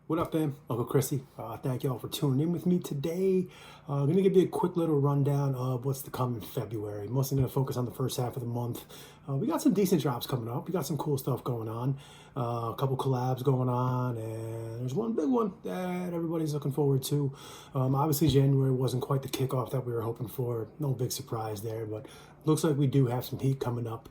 What up, fam? Uncle Chrissy. Thank y'all for tuning in with me today. I'm going to give you a quick little rundown of what's to come in February. Mostly going to focus on the first half of the month. We got some decent drops coming up. We got some cool stuff going on. A couple collabs going on, and there's one big one that everybody's looking forward to. Obviously, January wasn't quite the kickoff that we were hoping for. No big surprise there, but looks like we do have some heat coming up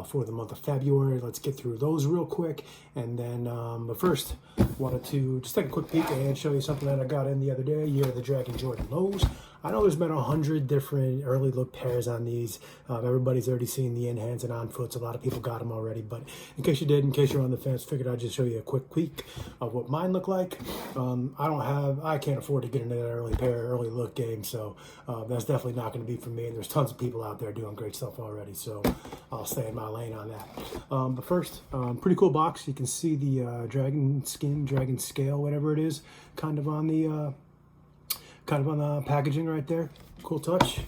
for the month of February. Let's get through those real quick. And then, but first, wanted to just take a quick peek and show you something that I got in the other day. Year of the Dragon Jordan Lows. I know there's been 100 different early look pairs on these. Everybody's already seen the in-hands and on-foots. A lot of people got them already. But in case you did, in case you're on the fence, figured I'd just show you a quick peek of what mine look like. I can't afford to get into that early look game. So that's definitely not going to be for me. And there's tons of people out there doing great stuff already. So I'll stay in my lane on that. But first, pretty cool box. You can see the dragon skin, dragon scale, whatever it is, kind of on the packaging right there. Cool touch.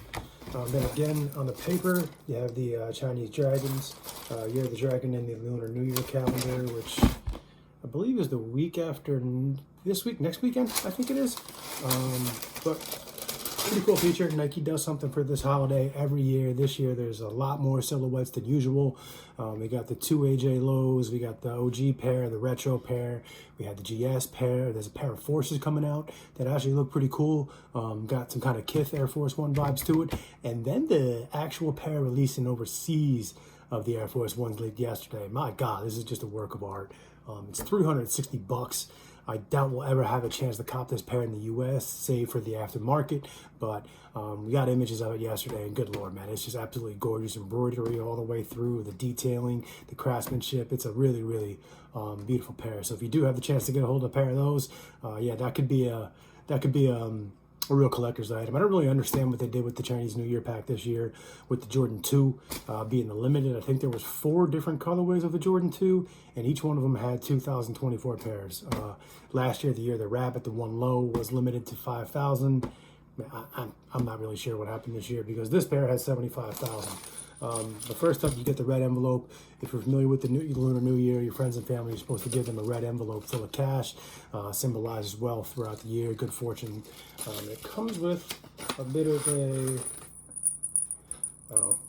Then again, on the paper, you have the Chinese dragons, Year of the Dragon in the Lunar New Year calendar, which I believe is the week after this week, next weekend, I think it is. But pretty cool feature. Nike does something for this holiday every year. This year, there's a lot more silhouettes than usual. We got the two AJ lows. We got the OG pair, the retro pair. We had the GS pair. There's a pair of Forces coming out that actually look pretty cool. Got some kind of Kith Air Force One vibes to it. And then the actual pair releasing overseas of the Air Force Ones leaked yesterday. My God, this is just a work of art. It's $360. I doubt we'll ever have a chance to cop this pair in the U.S., save for the aftermarket, but we got images of it yesterday, and good Lord, man, it's just absolutely gorgeous embroidery all the way through, the detailing, the craftsmanship. It's a really, really beautiful pair. So if you do have the chance to get a hold of a pair of those, yeah, that could be a real collector's item. I don't really understand what they did with the Chinese New Year pack this year with the Jordan 2 being the limited. I think there was 4 different colorways of the Jordan 2, and each one of them had 2,024 pairs. Last year, the year the Rabbit, the one low, was limited to 5,000. I'm not really sure what happened this year because this pair has 75,000. But first up, you get the red envelope. If you're familiar with the Lunar New Year, your friends and family are supposed to give them a red envelope full of cash. Symbolizes wealth throughout the year, good fortune. It comes with a bit of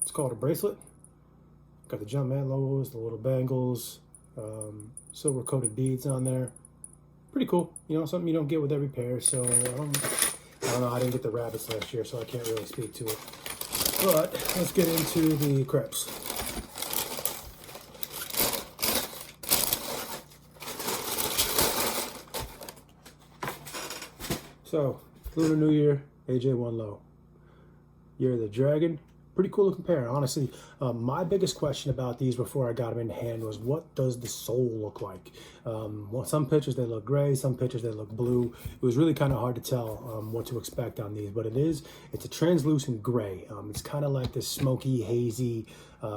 it's called a bracelet. Got the Jumpman logos, the little bangles, silver coated beads on there. Pretty cool. You know, something you don't get with every pair. So I don't know. I didn't get the rabbits last year, so I can't really speak to it. But let's get into the crepes. So, Lunar New Year, AJ1 Low. Year of the Dragon. Pretty cool looking pair, honestly. My biggest question about these before I got them in hand was, what does the sole look like? Well, some pictures they look gray, some pictures they look blue. It was really kind of hard to tell what to expect on these, but it's a translucent gray. It's kind of like this smoky, hazy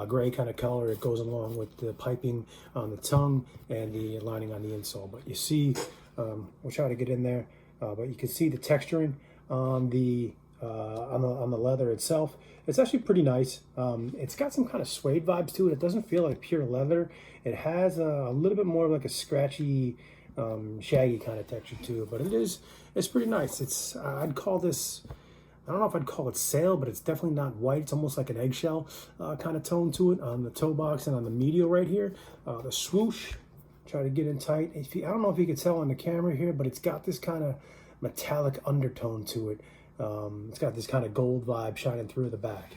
gray kind of color. It goes along with the piping on the tongue and the lining on the insole. But you see, we'll try to get in there, but you can see the texturing on the leather itself. It's actually pretty nice. It's got some kind of suede vibes to it. It doesn't feel like pure leather. It has a little bit more of like a scratchy, shaggy kind of texture to it, but it's pretty nice. I'd call this, I don't know if I'd call it sail, but it's definitely not white. It's almost like an eggshell kind of tone to it on the toe box and on the medial right here. The swoosh, try to get in tight. I don't know if you can tell on the camera here, but it's got this kind of metallic undertone to it. It's got this kind of gold vibe shining through the back.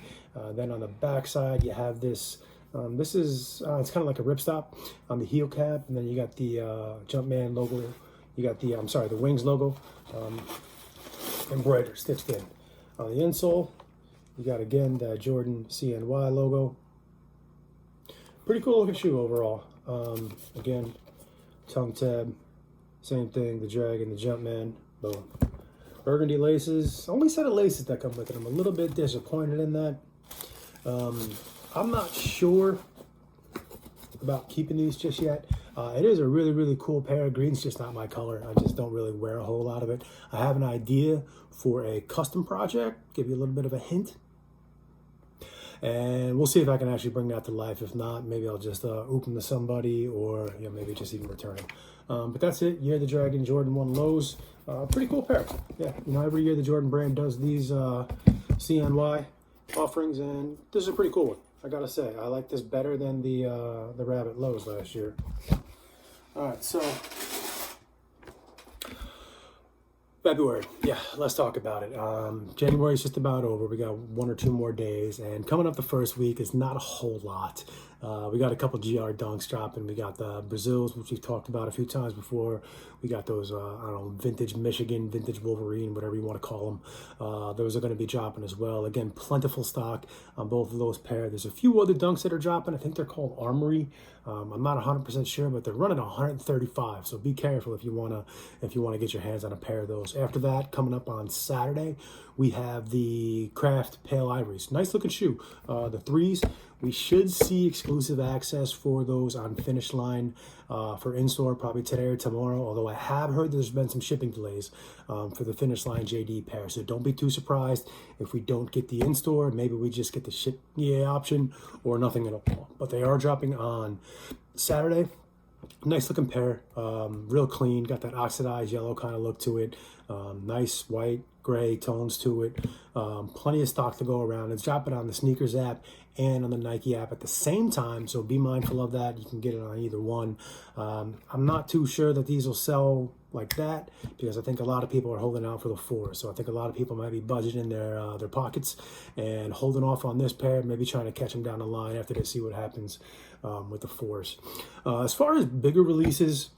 Then on the back side, you have this. It's kind of like a ripstop on the heel cap, and then you got the Jumpman logo. You got the Wings logo embroidered, stitched in. On the insole, you got again the Jordan CNY logo. Pretty cool looking shoe overall. Again, tongue tab, same thing. The Dragon, the Jumpman, boom. Burgundy laces, only set of laces that come with it. I'm a little bit disappointed in that. I'm not sure about keeping these just yet. It is a really, really cool pair. Green's just not my color. I just don't really wear a whole lot of it. I have an idea for a custom project. Give you a little bit of a hint. And we'll see if I can actually bring that to life. If not, maybe I'll just oop them to somebody, or maybe just even return them. But that's it. Year of the Dragon Jordan 1 lows. Pretty cool pair. Yeah, every year the Jordan brand does these CNY offerings, and this is a pretty cool one. I gotta say, I like this better than the Rabbit lows last year. All right, so February, yeah, let's talk about it. January is just about over. We got 1 or 2 more days, and coming up the first week is not a whole lot. We got a couple GR dunks dropping. We got the Brazils, which we've talked about a few times before. We got those, I don't know, vintage Michigan, vintage Wolverine, whatever you want to call them. Those are going to be dropping as well. Again, plentiful stock on both of those pair. There's a few other dunks that are dropping. I think they're called Armory. I'm not 100% sure, but they're running 135. So be careful if you wanna get your hands on a pair of those. After that, coming up on Saturday, we have the Craft Pale Ivories. Nice looking shoe. The 3s. We should see exclusive access for those on Finish Line for in-store probably today or tomorrow, although I have heard there's been some shipping delays for the Finish Line JD pair. So don't be too surprised if we don't get the in-store. Maybe we just get the ship EA option or nothing at all. But they are dropping on Saturday. Nice looking pair, real clean, got that oxidized yellow kind of look to it. Nice white, gray tones to it. Plenty of stock to go around. It's dropping on the SNKRS app and on the Nike app at the same time, so be mindful of that. You can get it on either one. I'm not too sure that these will sell like that, because I think a lot of people are holding out for the 4. So I think a lot of people might be budgeting their pockets and holding off on this pair, maybe trying to catch them down the line after they see what happens with the 4s. As far as bigger releases,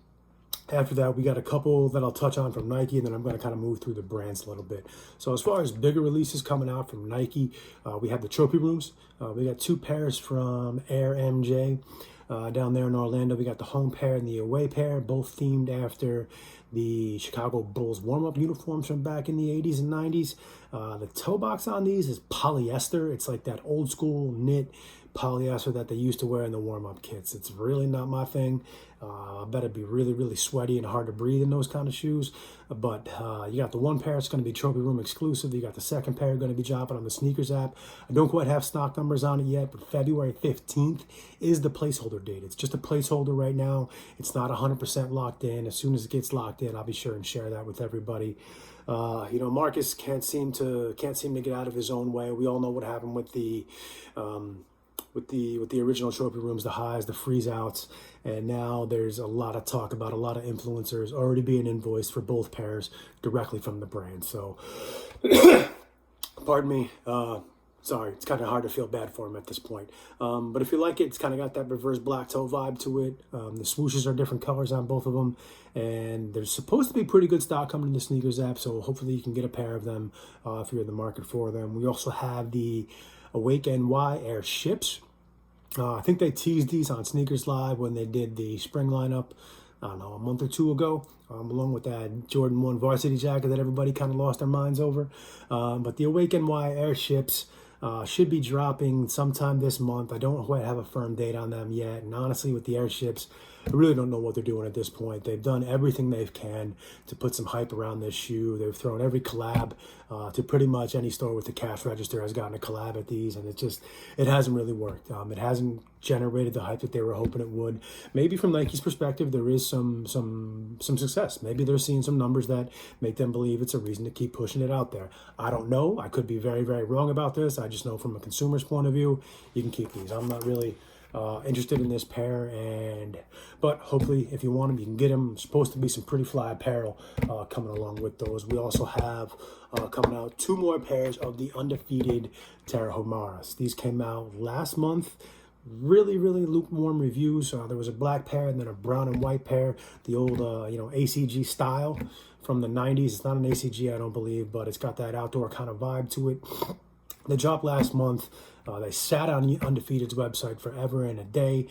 after that, we got a couple that I'll touch on from Nike, and then I'm going to kind of move through the brands a little bit. So as far as bigger releases coming out from Nike, we have the Trophy Rooms. We got 2 pairs from Air MJ down there in Orlando. We got the home pair and the away pair, both themed after the Chicago Bulls warm-up uniforms from back in the 80s and 90s. The toe box on these is polyester. It's like that old school knit polyester that they used to wear in the warm-up kits. It's really not my thing. I bet it'd be really, really sweaty and hard to breathe in those kind of shoes. But you got the one pair, it's going to be Trophy Room exclusive. You got the second pair going to be dropping on the SNKRS app. I don't quite have stock numbers on it yet, but February 15th is the placeholder date. It's just a placeholder right now. It's not 100% locked in. As soon as it gets locked in, I'll be sure and share that with everybody. Marcus can't seem to get out of his own way. We all know what happened with the original Trophy Rooms, the highs, the freeze outs, and now there's a lot of talk about a lot of influencers already being invoiced for both pairs directly from the brand. So, pardon me. Sorry, it's kind of hard to feel bad for him at this point. But if you like it, it's kind of got that reverse black toe vibe to it. The swooshes are different colors on both of them, and there's supposed to be pretty good stock coming in the SNKRS app, so hopefully you can get a pair of them if you're in the market for them. We also have the Awake NY Air Ships. I think they teased these on Sneakers Live when they did the spring lineup, I don't know, a month or 2 ago, along with that Jordan 1 varsity jacket that everybody kind of lost their minds over. But the Awake NY Air Ships should be dropping sometime this month. I don't quite have a firm date on them yet. And honestly, with the airships, I really don't know what they're doing at this point. They've done everything they can to put some hype around this shoe. They've thrown every collab to pretty much any store with the cash register has gotten a collab at these, and it hasn't really worked. It hasn't generated the hype that they were hoping it would. Maybe from Nike's perspective, there is some success. Maybe they're seeing some numbers that make them believe it's a reason to keep pushing it out there. I don't know. I could be very, very wrong about this. I just know from a consumer's point of view, you can keep these. I'm not really interested in this pair, but hopefully if you want them, you can get them. There's supposed to be some pretty fly apparel coming along with those. We also have coming out 2 more pairs of the Undefeated Terra Homaras. These came out last month. Really, really lukewarm reviews. There was a black pair and then a brown and white pair, the old ACG style from the 90s. It's not an ACG, I don't believe, but it's got that outdoor kind of vibe to it. They dropped last month. They sat on Undefeated's website forever and a day.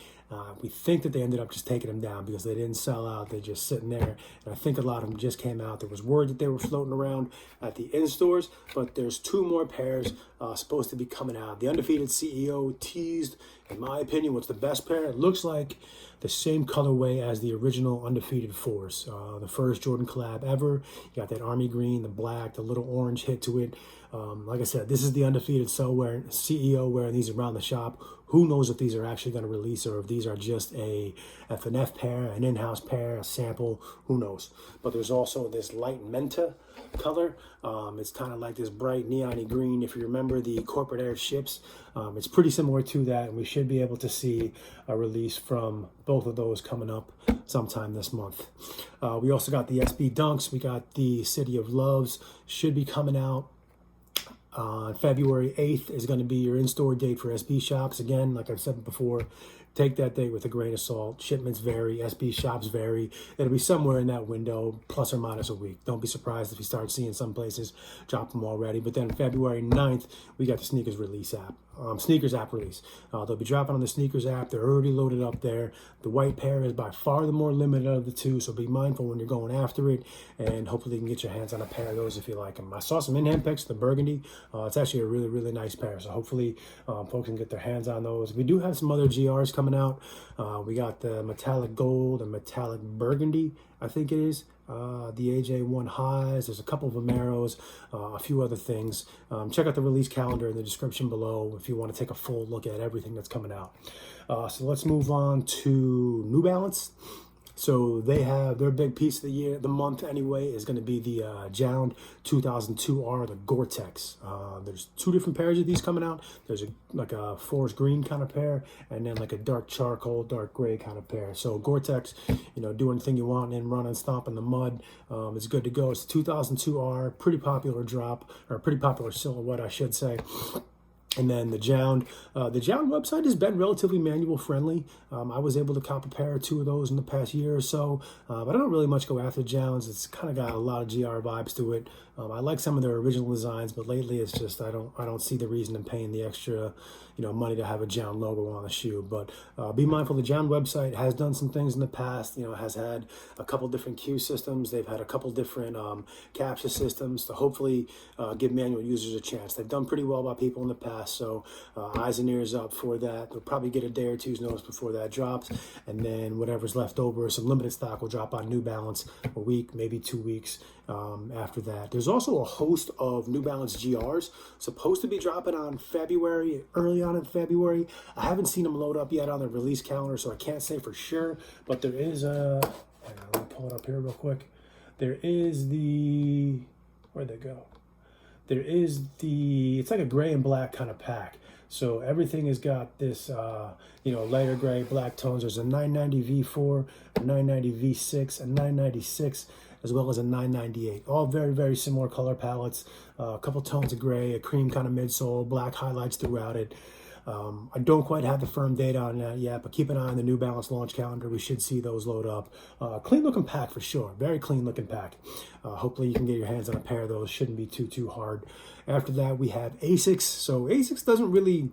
We think that they ended up just taking them down because they didn't sell out. They're just sitting there. And I think a lot of them just came out. There was word that they were floating around at the in-stores, but there's 2 more pairs supposed to be coming out. The Undefeated CEO teased, in my opinion, what's the best pair. It looks like the same colorway as the original Undefeated 4s. The first Jordan collab ever. You got that army green, the black, the little orange hit to it. Like I said, this is the Undefeated CEO window wearing these around the shop. Who knows if these are actually going to release or if these are just a F&F pair, an in-house pair, a sample, who knows. But there's also this light Menta color. It's kind of like this bright neon-y green. If you remember the Corporate Air ships, it's pretty similar to that, and we should be able to see a release from both of those coming up sometime this month. We also got the SB Dunks. We got the City of Loves, should be coming out. February 8th is going to be your in-store date for SB shops. Again, like I've said before, take that date with a grain of salt. Shipments vary, SB shops vary. It'll be somewhere in that window, plus or minus a week. Don't be surprised if you start seeing some places drop them already. But then February 9th, we got the SNKRS app release. They'll be dropping on the SNKRS app. They're already loaded up there. The white pair is by far the more limited of the two, so be mindful when you're going after it, and hopefully you can get your hands on a pair of those if you like them. I saw some in-hand pics, the burgundy. It's actually a really, really nice pair, so hopefully folks can get their hands on those. We do have some other GRs coming out. We got the metallic gold and metallic burgundy, I think it is. The AJ1 highs, there's a couple of Vomeros, a few other things. Check out the release calendar in the description below if you want to take a full look at everything that's coming out. So let's move on to New Balance. So they have their big piece of the month anyway, is going to be the Jound 2002R, the Gore-Tex. There's two different pairs of these coming out. There's like a forest green kind of pair, and then like a dark charcoal, dark gray kind of pair. So Gore-Tex, do anything you want and run and stomp in the mud. It's good to go. It's 2002R, pretty popular drop, or pretty popular silhouette, I should say. And then the Jound website has been relatively manual friendly. I was able to cop a pair or two of those in the past year or so, but I don't really much go after Jounds. It's kind of got a lot of GR vibes to it. I like some of their original designs, but lately it's just I don't see the reason in paying the extra money to have a Jound logo on the shoe. But be mindful, the Jound website has done some things in the past. Has had a couple different queue systems. They've had a couple different captcha systems to hopefully give manual users a chance. They've done pretty well by people in the past, so eyes and ears up for that. They'll probably get a day or two's notice before that drops, and then whatever's left over, some limited stock will drop on New Balance a week, maybe 2 weeks after that. There's also a host of New Balance GRs supposed to be dropping on February, early on in February. I haven't seen them load up yet on the release calendar, so I can't say for sure, but there is let me pull it up here real quick. There is where'd they go? There is it's like a gray and black kind of pack. So everything has got this, lighter gray, black tones. There's a 990 V4, a 990 V6, a 996, as well as a 998. All very, very similar color palettes. A couple tones of gray, a cream kind of midsole, black highlights throughout it. I don't quite have the firm data on that yet, but keep an eye on the New Balance launch calendar. We should see those load up. Clean looking pack for sure. Very clean looking pack. Hopefully you can get your hands on a pair of those. Shouldn't be too hard. After that, we have ASICS. So ASICS doesn't really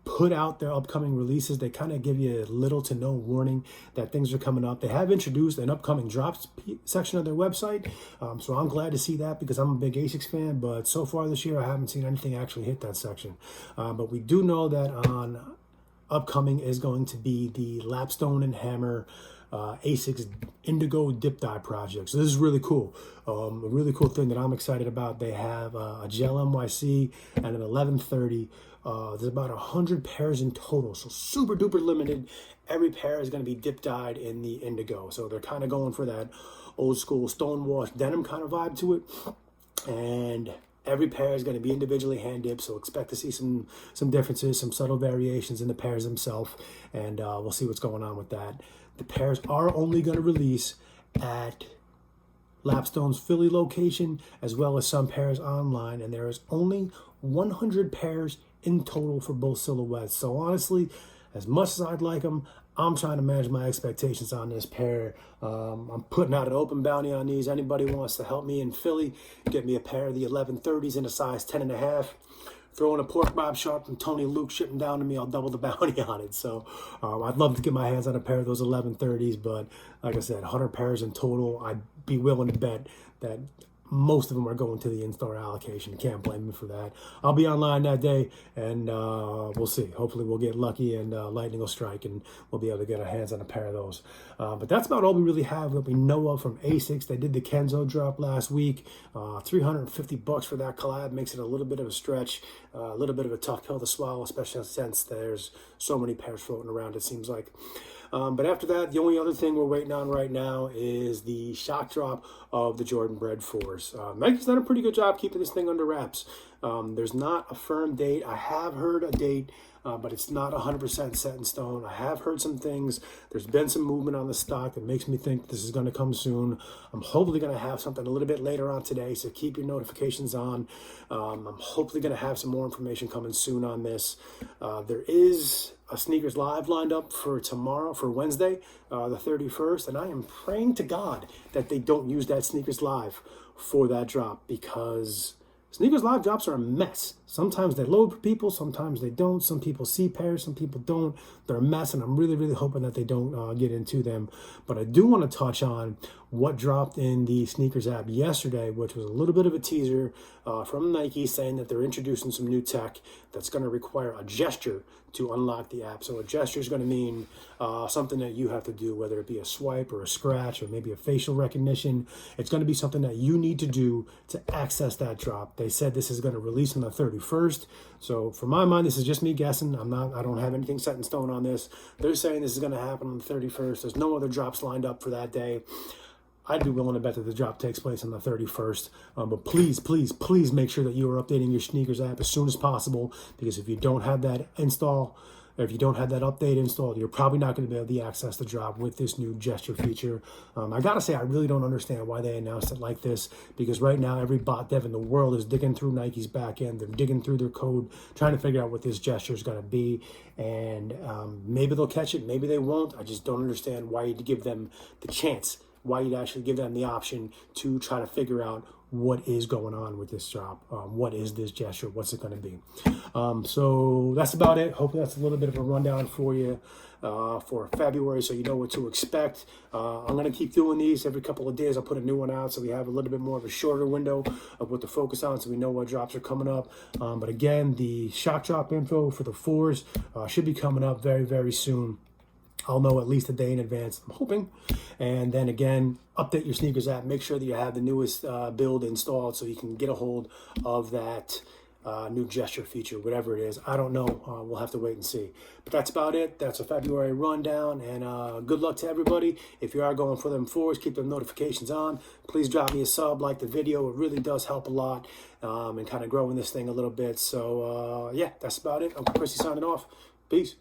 put out their upcoming releases. They kind of give you little to no warning that things are coming up. They have introduced an upcoming drops section of their website, so I'm glad to see that because I'm a big ASICS fan, but so far this year I haven't seen anything actually hit that section. But we do know that on upcoming is going to be the Lapstone and Hammer ASICS Indigo Dip Dye project. So this is really cool. A really cool thing that I'm excited about. They have a gel NYC and an 1130. There's about 100 pairs in total, so super duper limited. Every pair is going to be dip dyed in the indigo, so they're kind of going for that old school stonewash denim kind of vibe to it. And every pair is going to be individually hand dipped, so expect to see some differences, some subtle variations in the pairs themselves, and we'll see what's going on with that. The pairs are only going to release at Lapstone's Philly location, as well as some pairs online, and there is only 100 pairs in total for both silhouettes. So honestly, as much as I'd like them, I'm trying to manage my expectations on this pair. I'm putting out an open bounty on these. Anybody wants to help me in Philly, get me a pair of the 1130s in a size 10.5. Throw in a pork bob sharp from Tony Luke, ship them down to me. I'll double the bounty on it. So I'd love to get my hands on a pair of those 1130s, but like I said, 100 pairs in total. I'd be willing to bet that most of them are going to the in-store allocation. Can't blame me for that. I'll be online that day, and we'll see. Hopefully we'll get lucky and lightning will strike, and we'll be able to get our hands on a pair of those. But that's about all we really have that we know of from ASICS. They did the Kenzo drop last week. $350 for that collab makes it a little bit of a stretch, a little bit of a tough pill to swallow, especially since there's so many pairs floating around, it seems like. But after that, the only other thing we're waiting on right now is the shock drop of the Jordan Bred 4s. Nike's done a pretty good job keeping this thing under wraps. There's not a firm date. I have heard a date, but it's not 100% set in stone. I have heard some things. There's been some movement on the stock that makes me think this is going to come soon. I'm hopefully going to have something a little bit later on today, so keep your notifications on. I'm hopefully going to have some more information coming soon on this. There is a Sneakers Live lined up for tomorrow, for Wednesday, the 31st, and I am praying to God that they don't use that Sneakers Live for that drop, because Sneakers Live drops are a mess. Sometimes they load for people, sometimes they don't. Some people see pairs, some people don't. They're a mess, and I'm really, really hoping that they don't get into them. But I do want to touch on what dropped in the Sneakers app yesterday, which was a little bit of a teaser from Nike saying that they're introducing some new tech that's going to require a gesture to unlock the app. So a gesture is going to mean something that you have to do, whether it be a swipe or a scratch or maybe a facial recognition. It's going to be something that you need to do to access that drop. They said this is going to release on the 31st. So for my mind, this is just me guessing. I don't have anything set in stone on this. They're saying this is going to happen on the 31st. There's no other drops lined up for that day. I'd be willing to bet that the drop takes place on the 31st. But please, please, please make sure that you are updating your Sneakers app as soon as possible, because if you don't have that install, or if you don't have that update installed, you're probably not going to be able to access the drop with this new gesture feature. I got to say, I really don't understand why they announced it like this, because right now every bot dev in the world is digging through Nike's back end. They're digging through their code, trying to figure out what this gesture is going to be. And maybe they'll catch it, maybe they won't. I just don't understand why you'd give them the chance, why you'd actually give them the option to try to figure out what is going on with this drop. What is this gesture? What's it going to be? So that's about it. Hopefully that's a little bit of a rundown for you for February, so you know what to expect. I'm going to keep doing these every couple of days. I'll put a new one out so we have a little bit more of a shorter window of what to focus on, so we know what drops are coming up. But again, the shock drop info for the 4s should be coming up very, very soon. I'll know at least a day in advance, I'm hoping. And then again, update your Sneakers app. Make sure that you have the newest build installed so you can get a hold of that new gesture feature, whatever it is. I don't know. We'll have to wait and see. But that's about it. That's a February rundown. And good luck to everybody. If you are going for them 4s, keep the notifications on. Please drop me a sub, like the video. It really does help a lot and kind of growing this thing a little bit. So, yeah, that's about it. Uncle Chrissy signing off. Peace.